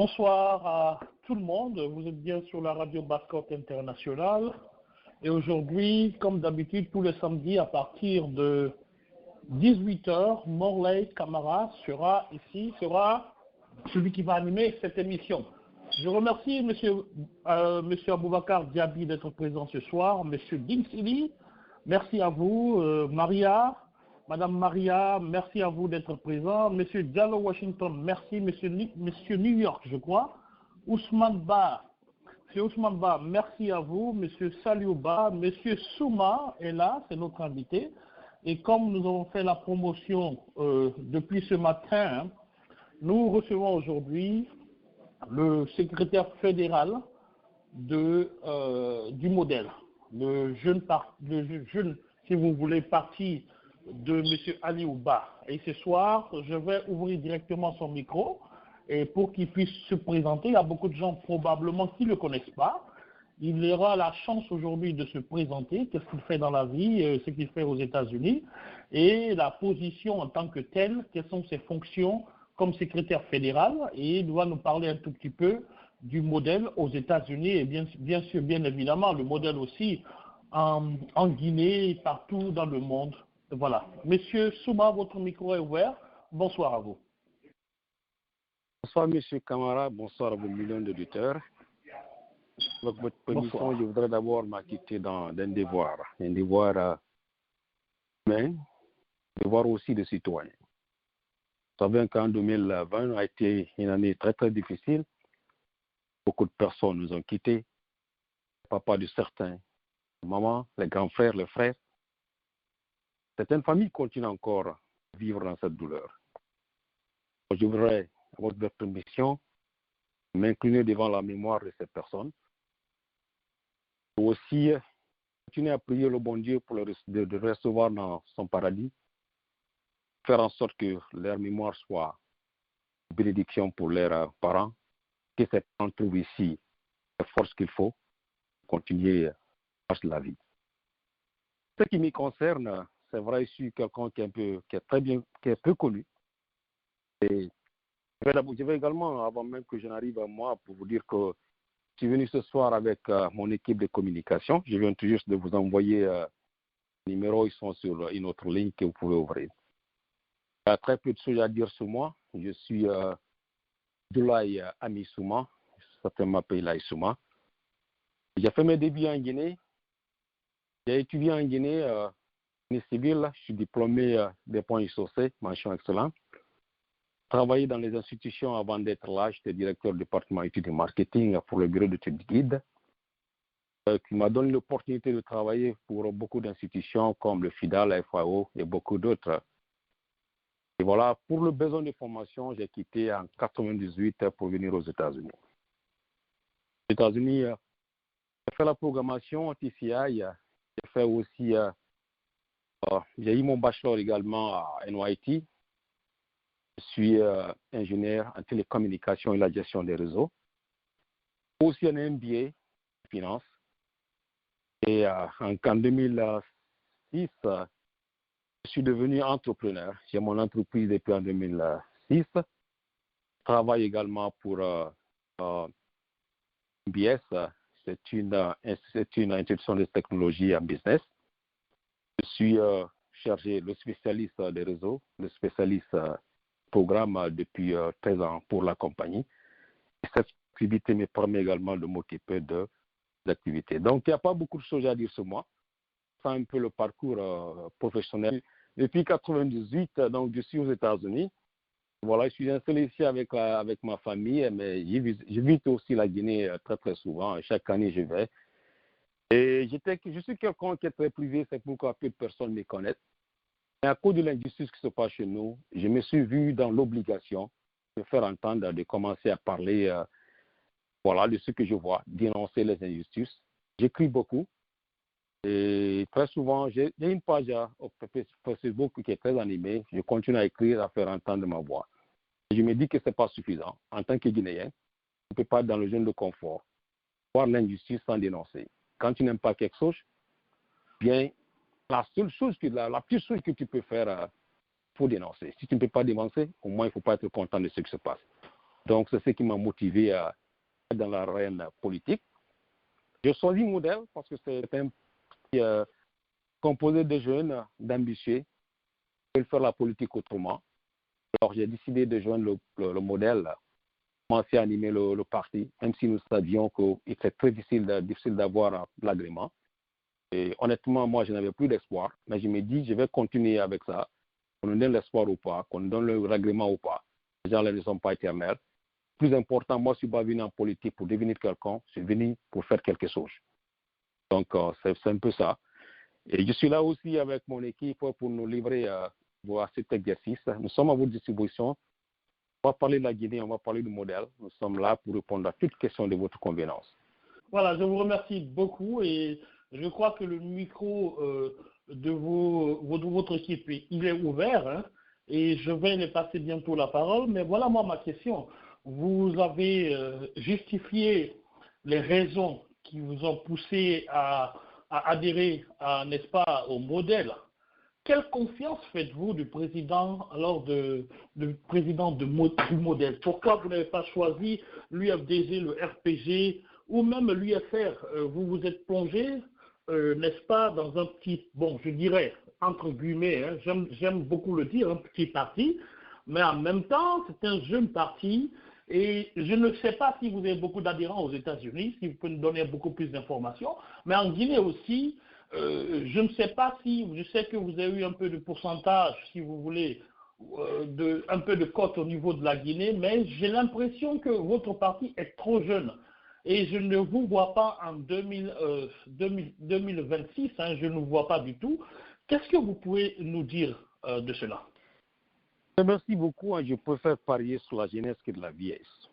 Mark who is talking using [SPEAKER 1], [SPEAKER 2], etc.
[SPEAKER 1] Bonsoir à tout le monde, vous êtes bien sur la radio Basse-Côte Internationale et aujourd'hui, comme d'habitude, tous les samedis à partir de 18h, Morley Camara sera celui qui va animer cette émission. Je remercie monsieur Aboubakar Diaby d'être présent ce soir, monsieur Dingsili, merci à vous, Madame Maria, merci à vous d'être présent. Monsieur Diallo Washington, merci. Monsieur New York, je crois. Ousmane Ba, Monsieur Ousmane Ba, merci à vous. Monsieur Saliouba, Monsieur Souma est là, c'est notre invité. Et comme nous avons fait la promotion depuis ce matin, nous recevons aujourd'hui le secrétaire fédéral du modèle, le jeune, si vous voulez, parti de M. Ali Ouba. Et ce soir, je vais ouvrir directement son micro et pour qu'il puisse se présenter. Il y a beaucoup de gens probablement qui ne le connaissent pas. Il aura la chance aujourd'hui de se présenter, qu'est-ce qu'il fait dans la vie, ce qu'il fait aux États-Unis et la position en tant que telle, quelles sont ses fonctions comme secrétaire fédéral, et il va nous parler un tout petit peu du modèle aux États-Unis et bien sûr, bien évidemment, le modèle aussi en Guinée et partout dans le monde. Voilà. Monsieur Souma, votre micro est ouvert. Bonsoir à vous.
[SPEAKER 2] Bonsoir, Monsieur Camara. Bonsoir à vos millions d'auditeurs. Avec votre permission, je voudrais d'abord m'acquitter d'un devoir humain, un devoir aussi de citoyen. Vous savez qu'en 2020 a été une année très, très difficile. Beaucoup de personnes nous ont quittés. Papa de certains, maman, les grands frères, les frères. Certaines familles continuent encore à vivre dans cette douleur. Je voudrais, avec votre permission, m'incliner devant la mémoire de ces personnes. Et aussi, continuer à prier le bon Dieu pour de recevoir dans son paradis, faire en sorte que leur mémoire soit une bénédiction pour leurs parents, que ces parents trouvent ici la force qu'il faut pour continuer à faire la vie. Ce qui me concerne, c'est vrai, je suis quelqu'un qui est peu connu. Et je vais également, avant même que je n'arrive à moi, pour vous dire que je suis venu ce soir avec mon équipe de communication. Je viens tout juste de vous envoyer les numéros, ils sont sur une autre ligne que vous pouvez ouvrir. Il y a très peu de choses à dire sur moi. Je suis Doulaye Ami Souma, certains m'appellent Laye Souma. J'ai fait mes débuts en Guinée. J'ai étudié en Guinée. Civil, je suis diplômé des points ISOC, mention excellente. Travaillé dans les institutions avant d'être là, j'étais directeur du département études et marketing pour le bureau d'études guide, qui m'a donné l'opportunité de travailler pour beaucoup d'institutions comme le FIDA, la FAO et beaucoup d'autres. Et voilà, pour le besoin de formation, j'ai quitté en 1998 pour venir aux États-Unis. Aux États-Unis, j'ai fait la programmation TCI, j'ai fait aussi j'ai eu mon bachelor également à NYT. Je suis ingénieur en télécommunication et la gestion des réseaux. Aussi un MBA en finance. Et en 2006, je suis devenu entrepreneur. J'ai mon entreprise depuis en 2006. Je travaille également pour MBS. C'est une institution de technologie en business. Je suis chargé, le spécialiste des réseaux, le spécialiste programme depuis 13 ans pour la compagnie. Et cette activité me permet également de m'occuper de l'activité. Donc, il n'y a pas beaucoup de choses à dire sur moi. C'est un peu le parcours professionnel. Depuis 1998, donc, je suis aux États-Unis. Voilà, je suis installé ici avec ma famille, mais je visite aussi la Guinée très, très souvent. Chaque année, je vais. Et je suis quelqu'un qui est très privé, c'est pourquoi peu de personnes me connaissent. Et à cause de l'injustice qui se passe chez nous, je me suis vu dans l'obligation de faire entendre, de commencer à parler de ce que je vois, dénoncer les injustices. J'écris beaucoup. Et très souvent, j'ai une page au Facebook qui est très animée. Je continue à écrire, à faire entendre ma voix. Et je me dis que ce n'est pas suffisant. En tant que Guinéen, on ne peut pas être dans le zone de confort, voir l'injustice sans dénoncer. Quand tu n'aimes pas quelque chose, bien, la pire chose que tu peux faire, il faut dénoncer. Si tu ne peux pas dénoncer, au moins, il ne faut pas être content de ce qui se passe. Donc, c'est ce qui m'a motivé à être dans l'arène politique. J'ai choisi Modèle parce que c'est un parti composé de jeunes, d'ambitieux, qui veulent faire la politique autrement. Alors, j'ai décidé de joindre le Modèle, commencer à animer le parti, même si nous savions qu'il était très difficile d'avoir l'agrément. Et honnêtement, moi, je n'avais plus d'espoir, mais je me dis, je vais continuer avec ça, qu'on nous donne l'espoir ou pas, qu'on nous donne le agrément ou pas. Les gens ne sont pas éternels. Plus important, moi, je ne suis pas venu en politique pour devenir quelqu'un, je suis venu pour faire quelque chose. Donc, c'est un peu ça. Et je suis là aussi avec mon équipe pour nous livrer à cet exercice. Nous sommes à votre disposition. On va parler de la Guinée, on va parler du Modèle. Nous sommes là pour répondre à toutes questions de votre convenance.
[SPEAKER 1] Voilà, je vous remercie beaucoup et je crois que le micro de votre équipe, il est ouvert, hein, et je vais les passer bientôt la parole. Mais voilà moi ma question. Vous avez justifié les raisons qui vous ont poussé à adhérer, n'est-ce pas, au Modèle. Quelle confiance faites-vous du président du Modèle? Pourquoi vous n'avez pas choisi l'UFDG, le RPG ou même l'UFR? Vous vous êtes plongé, n'est-ce pas, dans un petit, bon, je dirais, entre guillemets, hein, j'aime beaucoup le dire, un petit parti, mais en même temps, c'est un jeune parti. Et je ne sais pas si vous avez beaucoup d'adhérents aux États-Unis, si vous pouvez nous donner beaucoup plus d'informations, mais en Guinée aussi, je ne sais pas si, je sais que vous avez eu un peu de pourcentage, si vous voulez, un peu de cote au niveau de la Guinée, mais j'ai l'impression que votre parti est trop jeune. Et je ne vous vois pas en 2026, hein, je ne vous vois pas du tout. Qu'est-ce que vous pouvez nous dire de cela?
[SPEAKER 2] Merci beaucoup. Je préfère parier sur la jeunesse que de la vieillesse.